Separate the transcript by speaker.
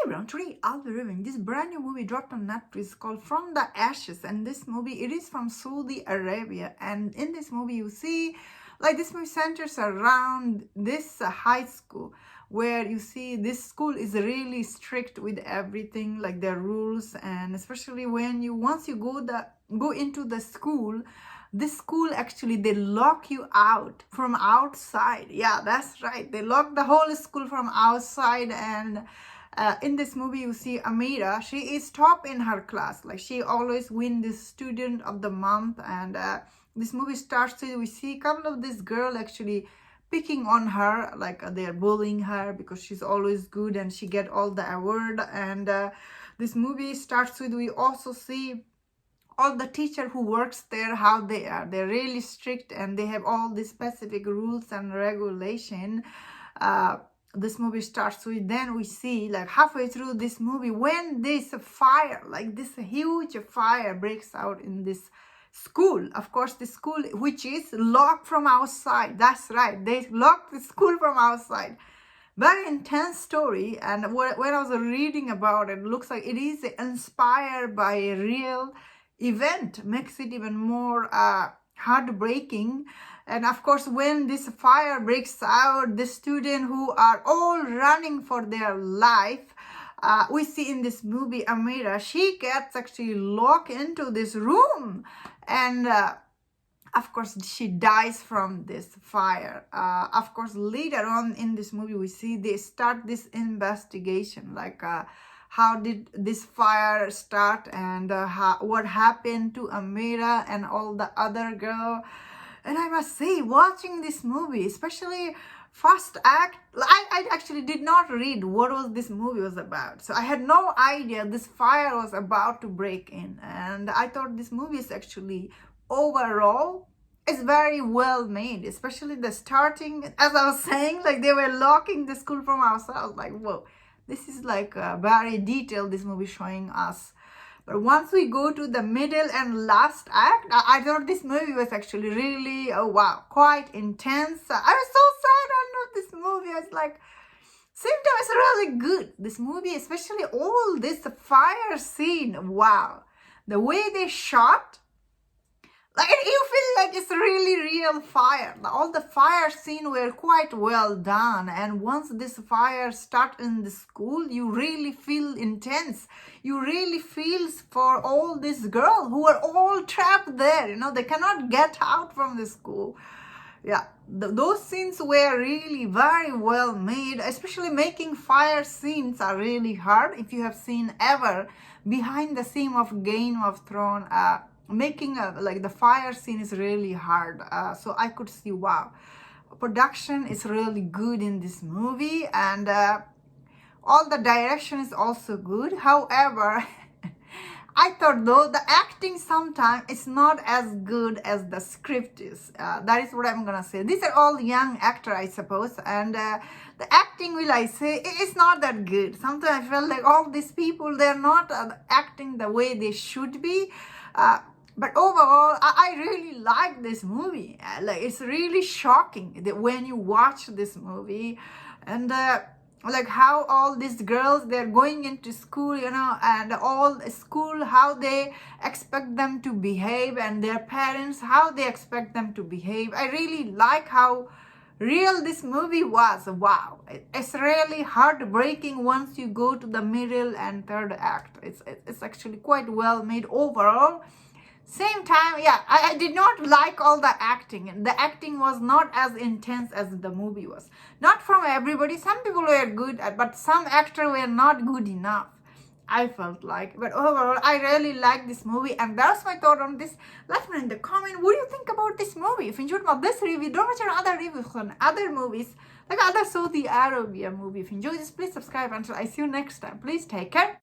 Speaker 1: everyone, today I'll be reviewing this brand new movie dropped on Netflix called From the Ashes, and this movie, it is from Saudi Arabia, and in this movie you see this movie centers around this high school where you see this school is really strict with everything, like their rules, and especially when once you go into the school, this school actually they lock you out from outside. Yeah, that's right, they lock the whole school from outside. And in this movie you see Amira, she is top in her class, like she always win this student of the month. And this movie starts with, we see a couple of this girl actually picking on her, like they're bullying her because she's always good and she get all the award. And this movie starts with, we also see all the teacher who works there, how they're really strict and they have all these specific rules and regulation. This movie starts with, then we see like halfway through this movie when this fire, like this huge fire breaks out in this school. Of course, the school which is locked from outside. That's right, they locked the school from outside. Very intense story. And when I was reading about it, looks like it is inspired by a real event, makes it even more heartbreaking. And of course, when this fire breaks out, the students who are all running for their life, we see in this movie Amira, she gets actually locked into this room, and of course she dies from this fire. Of course, later on in this movie we see they start this investigation, like how did this fire start, and what happened to Amira and all the other girl. And I must say, watching this movie, especially first act, I actually did not read what was this movie was about. So I had no idea this fire was about to break in. And I thought this movie is actually, overall, it's very well made, especially the starting, as I was saying, like they were locking the school from outside. I was like, whoa, this is like very detailed, this movie showing us. But once we go to the middle and last act, I thought this movie was actually really, oh wow, quite intense. I was so sad I know this movie. I was like, same time it's really good. This movie, especially all this fire scene, wow. The way they shot, like you feel like it's really real fire. All the fire scene were quite well done. And once this fire start in the school, you really feel intense. You really feel for all these girls who are all trapped there. You know, they cannot get out from the school. Yeah, those scenes were really very well made. Especially making fire scenes are really hard. If you have seen ever behind the scene of Game of Thrones, making like the fire scene is really hard. So I could see, wow, production is really good in this movie, and all the direction is also good. However, I thought though the acting sometimes is not as good as the script is. That is what I'm gonna say. These are all young actors, I suppose, and the acting, will I say, it's not that good. Sometimes I felt like all these people, they're not acting the way they should be. But overall, I really like this movie. Like, it's really shocking that when you watch this movie, and like how all these girls, they're going into school, you know, and all school, how they expect them to behave, and their parents, how they expect them to behave. I really like how real this movie was. Wow, it's really heartbreaking once you go to the middle and third act. It's actually quite well made overall. Same time, yeah, I did not like all the acting. The acting was not as intense as the movie was. Not from everybody. Some people were good, but some actors were not good enough, I felt like. But overall, I really like this movie, and that's my thought on this. Let me know in the comment, what do you think about this movie? If you enjoyed this review, don't watch other reviews on other movies, like other Saudi Arabia movie. If you enjoyed this, please subscribe. Until I see you next time, please take care.